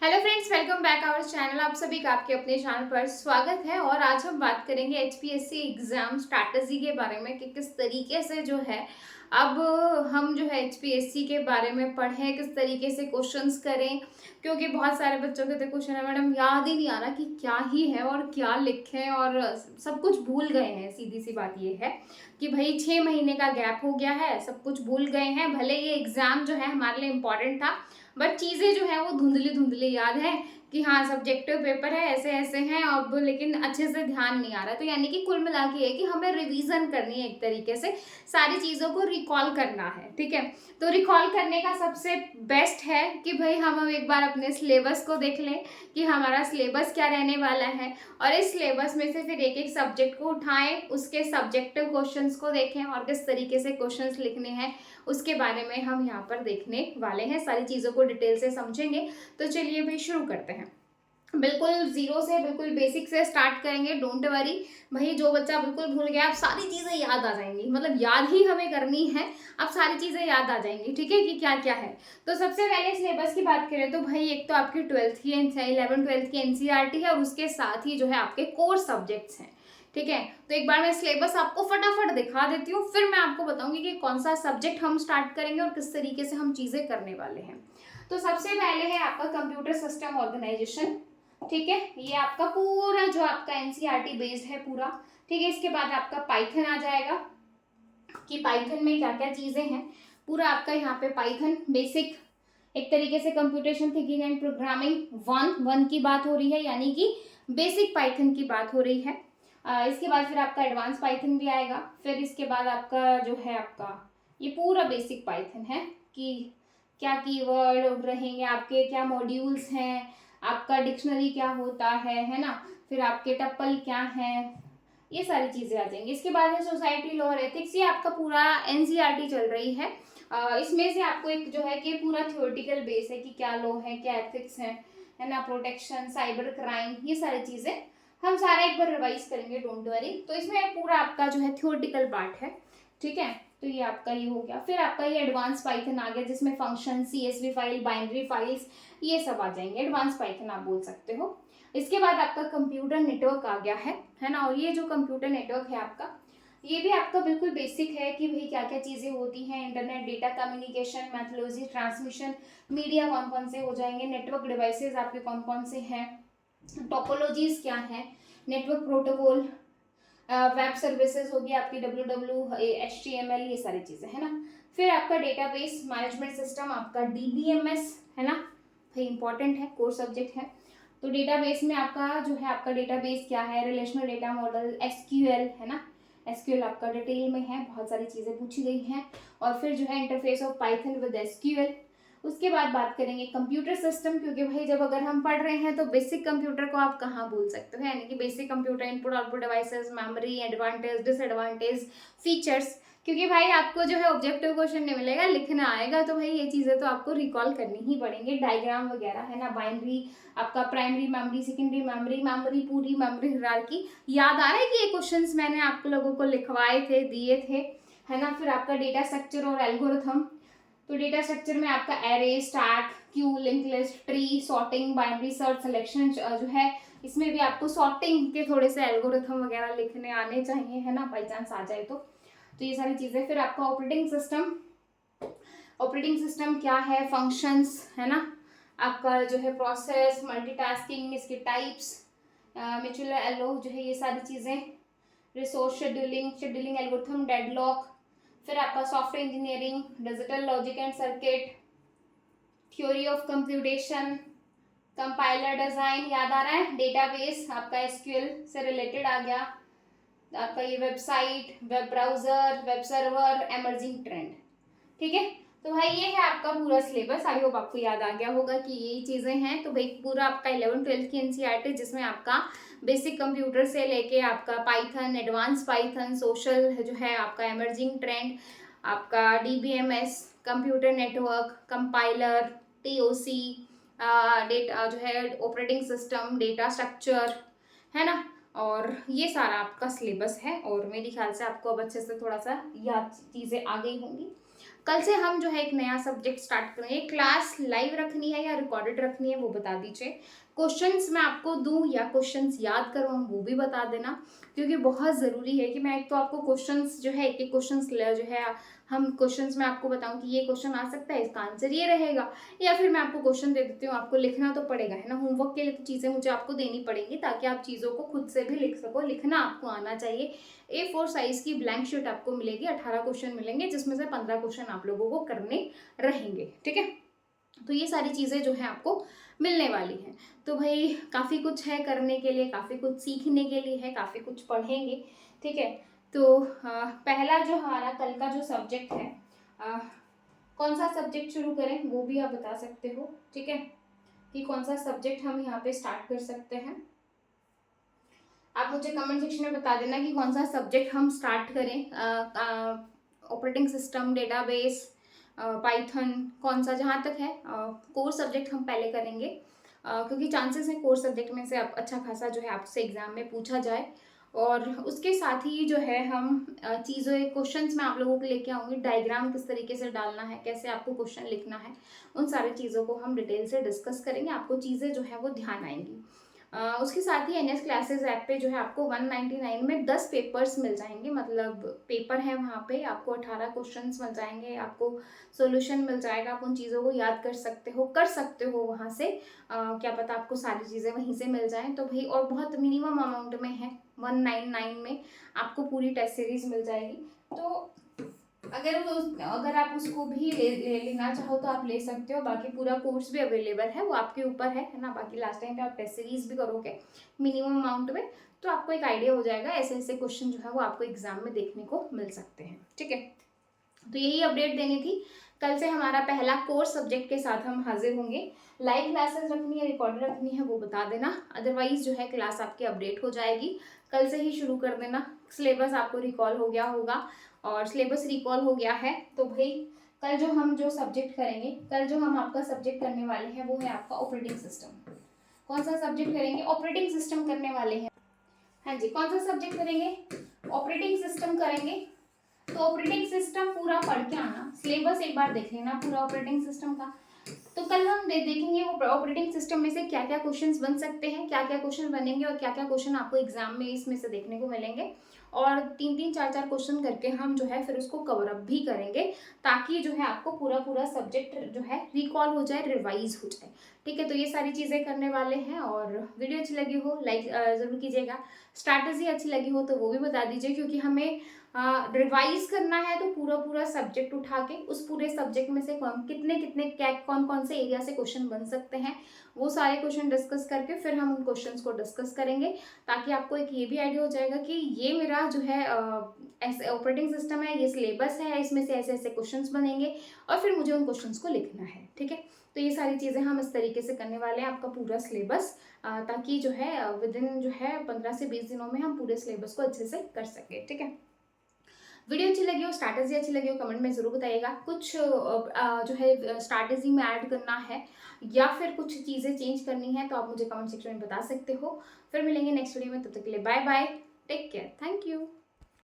Hello friends, welcome back our channel. आप सभी का आपके अपने चैनल पर स्वागत है। और आज हम बात करेंगे एचपीएससी एग्जाम स्ट्रैटेजी के बारे में कि किस तरीके से जो है अब हम जो है एचपीएससी के बारे में पढ़ें, किस तरीके से क्वेश्चंस करें। क्योंकि बहुत सारे बच्चों के तो क्वेश्चन है मैडम, याद ही नहीं आ रहा कि क्या ही है और क्या लिखें, और सब कुछ भूल गए हैं। सीधी सी बात ये है कि भाई 6 महीने का गैप हो गया है, सब कुछ भूल गए हैं। भले ये एग्जाम जो है हमारे लिए इम्पोर्टेंट था, बट चीज़ें जो है वो धुंधली धुंधली याद है कि हाँ सब्जेक्टिव पेपर है, ऐसे ऐसे हैं अब, लेकिन अच्छे से ध्यान नहीं आ रहा। तो यानी कि कुल मिला के है कि हमें रिवीजन करनी है, एक तरीके से सारी चीज़ों को रिकॉल करना है। ठीक है, तो रिकॉल करने का सबसे बेस्ट है कि भाई हम अब एक बार अपने सिलेबस को देख लें कि हमारा सिलेबस क्या रहने वाला है, और इस सिलेबस में से फिर एक एक सब्जेक्ट को उठाएं, उसके सब्जेक्टिव क्वेश्चंस को देखें और किस तरीके से क्वेश्चंस लिखने हैं उसके बारे में हम यहाँ पर देखने वाले हैं। सारी चीज़ों को डिटेल से समझेंगे। तो चलिए भाई शुरू करते हैं। बिल्कुल जीरो से, बिल्कुल बेसिक से स्टार्ट करेंगे। डोंट वरी भाई, जो बच्चा बिल्कुल भूल गया अब सारी चीज़ें याद आ जाएंगी, मतलब याद ही हमें करनी है, अब सारी चीज़ें याद आ जाएंगी। ठीक है, कि क्या क्या है। तो सबसे पहले सिलेबस की बात करें तो भाई एक तो आपकी 12th की 11th 12th की एनसीईआरटी है, और उसके साथ ही जो है आपके कोर सब्जेक्ट्स हैं। ठीक है, तो एक बार मैं सिलेबस आपको फटाफट दिखा देती हूँ, फिर मैं आपको बताऊंगी कि कौन सा सब्जेक्ट हम स्टार्ट करेंगे और किस तरीके से हम चीज़ें करने वाले हैं। तो सबसे पहले है आपका कंप्यूटर सिस्टम ऑर्गेनाइजेशन। ठीक है, ये आपका पूरा जो आपका एनसीईआरटी बेस्ड है पूरा। ठीक है, इसके बाद आपका पाइथन आ जाएगा कि पाइथन में क्या क्या चीज़ें हैं। पूरा आपका यहाँ पे पाइथन बेसिक, एक तरीके से computation thinking and programming one की बात हो रही है, यानी कि बेसिक पाइथन की बात हो रही है। इसके बाद फिर आपका एडवांस पाइथन भी आएगा। फिर इसके बाद आपका जो है आपका ये पूरा बेसिक पाइथन है कि क्या कीवर्ड रहेंगे आपके, क्या मॉड्यूल्स हैं, आपका डिक्शनरी क्या होता है ना, फिर आपके टप्पल क्या हैं, ये सारी चीज़ें आ जाएंगी। इसके बाद है सोसाइटी लॉ और एथिक्स। ये आपका पूरा एनसीईआरटी चल रही है। इसमें से आपको एक जो है कि पूरा थ्योरेटिकल बेस है कि क्या लॉ है, क्या एथिक्स है ना, प्रोटेक्शन, साइबर क्राइम, ये सारी चीज़ें हम सारा एक बार रिवाइज करेंगे, डोंट वरी। तो इसमें पूरा आपका जो है थ्योरेटिकल पार्ट है। ठीक है, तो ये आपका ये हो गया। फिर आपका ये एडवांस पाइथन आ गया, जिसमें function, CSV file, binary files, ये सब आ जाएंगे। एडवांस पाइथन आप बोल सकते हो। इसके बाद आपका कंप्यूटर नेटवर्क आ गया है ना। और ये जो कंप्यूटर नेटवर्क है आपका, ये भी आपका बिल्कुल बेसिक है कि भाई क्या क्या चीज़ें होती हैं। इंटरनेट, डेटा कम्युनिकेशन, मैथोलॉजी, ट्रांसमिशन, मीडिया कौन कौन से हो जाएंगे, नेटवर्क डिवाइसेस आपके कौन कौन से हैं, टोपोलॉजीज क्या है, नेटवर्क प्रोटोकॉल, वेब सर्विसेज होगी आपकी, WWHTML, ये सारी चीज़ें है ना। फिर आपका डेटाबेस मैनेजमेंट सिस्टम, आपका DBMS है ना, भाई इंपॉर्टेंट है, कोर सब्जेक्ट है। तो डेटाबेस में आपका जो है आपका डेटाबेस क्या है, रिलेशनल डेटा मॉडल, SQL है ना। SQL आपका डिटेल में है, बहुत सारी चीज़ें पूछी गई हैं। और फिर जो है interface of Python with SQL। उसके बाद बात करेंगे कंप्यूटर सिस्टम, क्योंकि भाई जब अगर हम पढ़ रहे हैं तो बेसिक कंप्यूटर को आप कहाँ भूल सकते हो, यानी कि basic computer, input output devices, memory, advantage, disadvantage, features. क्योंकि भाई आपको जो है ऑब्जेक्टिव क्वेश्चन नहीं मिलेगा, लिखना आएगा, तो भाई ये चीज़ें तो आपको रिकॉल करनी ही पड़ेंगी। डायग्राम वगैरह है ना, बाइनरी, आपका primary memory, secondary memory, memory पूरी, मेमोरी हायरार्की। याद आ रहा है कि ये क्वेश्चंस मैंने आप लोगों को लिखवाए थे, दिए थे, है ना। फिर आपका डेटा स्ट्रक्चर और एल्गोरिथम। तो डेटा स्ट्रक्चर में आपका array, stack, Q, link list, tree, sorting, binary search, selection जो है, इसमें भी आपको सॉर्टिंग के थोड़े से एल्गोरिथम वगैरह लिखने आने चाहिए, है ना, बाई चांस आ जाए तो ये सारी चीज़ें। फिर आपका ऑपरेटिंग सिस्टम, ऑपरेटिंग सिस्टम क्या है, फंक्शंस है ना, आपका जो है प्रोसेस, मल्टीटास्किंग, इसके टाइप्स, म्यूचुअल एलो जो है, ये सारी चीज़ें। Resource scheduling, scheduling algorithm, deadlock. फिर आपका software engineering, digital logic and circuit, theory of computation, compiler design, याद आ रहा है, डेटाबेस आपका SQL से रिलेटेड आ गया, आपका ये website, web browser, web server, emerging trend. ठीक है, तो भाई ये है आपका पूरा सिलेबस। आई होप आपको याद आ गया होगा कि यही चीज़ें हैं। तो भाई पूरा आपका 11th 12th की एनसीईआरटी, जिसमें आपका बेसिक कंप्यूटर से लेके आपका पाइथन, एडवांस पाइथन, सोशल जो है आपका एमर्जिंग ट्रेंड, आपका DBMS, computer network, compiler, TOC, data जो है ऑपरेटिंग सिस्टम, डेटा स्ट्रक्चर, है ना। और ये सारा आपका सिलेबस है, और मेरे ख्याल से आपको अब अच्छे से थोड़ा सा याद चीज़ें आ गई होंगी। कल से हम जो है एक नया सब्जेक्ट स्टार्ट करेंगे। क्लास लाइव रखनी है या रिकॉर्डेड रखनी है वो बता दीजिए। क्वेश्चंस मैं आपको दूं या क्वेश्चंस याद करवाऊं वो भी बता देना, क्योंकि बहुत ज़रूरी है कि मैं एक तो आपको क्वेश्चंस जो है एक एक क्वेश्चंस जो है हम क्वेश्चंस में आपको बताऊं कि ये क्वेश्चन आ सकता है, इसका आंसर ये रहेगा, या फिर मैं आपको क्वेश्चन दे देती हूँ, आपको लिखना तो पड़ेगा है ना। होमवर्क के लिए तो चीज़ें मुझे आपको देनी पड़ेंगी ताकि आप चीज़ों को खुद से भी लिख सको। लिखना आपको आना चाहिए। A4 साइज की ब्लैंक शीट आपको मिलेगी, 18 क्वेश्चन मिलेंगे जिसमें से 15 क्वेश्चन आप लोगों को करने रहेंगे, ठीक है। तो ये सारी चीज़ें जो है आपको मिलने वाली हैं। तो भाई काफ़ी कुछ है करने के लिए, काफ़ी कुछ सीखने के लिए है, काफ़ी कुछ पढ़ेंगे, ठीक है। तो पहला जो हमारा कल का जो सब्जेक्ट है, कौन सा सब्जेक्ट शुरू करें वो भी आप बता सकते हो, ठीक है, कि कौन सा सब्जेक्ट हम यहाँ पे स्टार्ट कर सकते हैं। आप मुझे कमेंट सेक्शन में बता देना कि कौन सा सब्जेक्ट हम स्टार्ट करें। ऑपरेटिंग सिस्टम, डेटाबेस, पाइथन, कौन सा जहाँ तक है कोर सब्जेक्ट हम पहले करेंगे, क्योंकि चांसेस हैं कोर सब्जेक्ट में से आप अच्छा खासा जो है आपसे एग्जाम में पूछा जाए। और उसके साथ ही जो है हम चीज़ों क्वेश्चंस में आप लोगों को लेके आऊँगी, डायग्राम किस तरीके से डालना है, कैसे आपको क्वेश्चन लिखना है, उन सारी चीज़ों को हम डिटेल से डिस्कस करेंगे। आपको चीज़ें जो है वो ध्यान आएंगी। उसके साथ ही एनएस क्लासेस ऐप पे जो है आपको 199 में 10 पेपर्स मिल जाएंगे, मतलब पेपर है वहाँ पे आपको 18 क्वेश्चंस मिल जाएंगे, आपको सॉल्यूशन मिल जाएगा, आप उन चीज़ों को याद कर सकते हो वहाँ से। क्या पता आपको सारी चीज़ें वहीं से मिल जाएं। तो भाई और बहुत मिनिमम अमाउंट में है, 199 में आपको पूरी टेस्ट सीरीज मिल जाएगी। तो अगर आप उसको भी ले लेना चाहो तो आप ले सकते हो। बाकी पूरा कोर्स भी अवेलेबल है, वो आपके ऊपर है ना। बाकी लास्ट टाइम पे आप टेस्ट सीरीज भी करोगे मिनिमम अमाउंट में तो आपको एक आइडिया हो जाएगा, ऐसे ऐसे क्वेश्चन जो है वो आपको एग्जाम में देखने को मिल सकते हैं, ठीक है। तो यही अपडेट देनी थी। कल से हमारा पहला कोर्स सब्जेक्ट के साथ हम हाजिर होंगे। लाइव क्लासेस रखनी है, रिकॉर्ड रखनी है वो बता देना, अदरवाइज जो है क्लास आपकी अपडेट हो जाएगी। कल से ही शुरू कर देना। सिलेबस आपको रिकॉल हो गया होगा, और सिलेबस रिकॉल हो गया है तो भाई कल जो सब्जेक्ट करेंगे, कल जो हम आपका सब्जेक्ट करने वाले हैं वो है आपका ऑपरेटिंग सिस्टम। कौन सा सब्जेक्ट करेंगे? ऑपरेटिंग सिस्टम करने वाले हैं। हाँ जी, कौन सा सब्जेक्ट करेंगे? ऑपरेटिंग सिस्टम करेंगे। तो ऑपरेटिंग सिस्टम पूरा पढ़ के आना, सिलेबस एक बार देख लेना पूरा ऑपरेटिंग सिस्टम का। तो कल हम देखेंगे वो ऑपरेटिंग सिस्टम में से क्या क्या क्वेश्चंस बन सकते हैं, क्या क्या क्वेश्चन बनेंगे और क्या क्या क्वेश्चन आपको एग्जाम में इसमें से देखने को मिलेंगे। और 3-3 4-4 क्वेश्चन करके हम जो है फिर उसको कवर अप भी करेंगे, ताकि जो है आपको पूरा पूरा सब्जेक्ट जो है रिकॉल हो जाए, रिवाइज हो जाए, ठीक है। तो ये सारी चीज़ें करने वाले हैं। और वीडियो अच्छी लगी हो लाइक ज़रूर कीजिएगा। स्ट्रैटेजी अच्छी लगी हो तो वो भी बता दीजिए, क्योंकि हमें रिवाइज करना है तो पूरा पूरा सब्जेक्ट उठा के उस पूरे सब्जेक्ट में से कौन कौन से एरिया से क्वेश्चन बन सकते हैं वो सारे क्वेश्चन डिस्कस करके फिर हम उन क्वेश्चंस को डिस्कस करेंगे, ताकि आपको एक ये भी आइडिया हो जाएगा कि ये मेरा जो है ऐसे ऑपरेटिंग सिस्टम है, ये सिलेबस है, इसमें से ऐसे ऐसे क्वेश्चंस बनेंगे और फिर मुझे उन क्वेश्चंस को लिखना है, ठीक है। तो ये सारी चीज़ें हम इस तरीके से करने वाले हैं, आपका पूरा सिलेबस, ताकि जो है विद इन जो है 15 से 20 दिनों में हम पूरे सिलेबस को अच्छे से कर सकें, ठीक है। वीडियो अच्छी लगी हो, स्ट्रैटेजी अच्छी लगी हो, कमेंट में ज़रूर बताइएगा। कुछ जो है स्ट्रैटेजी में ऐड करना है या फिर कुछ चीज़ें चेंज करनी है तो आप मुझे कमेंट सेक्शन में बता सकते हो। फिर मिलेंगे नेक्स्ट वीडियो में, तब तक के लिए bye bye, take care, thank you.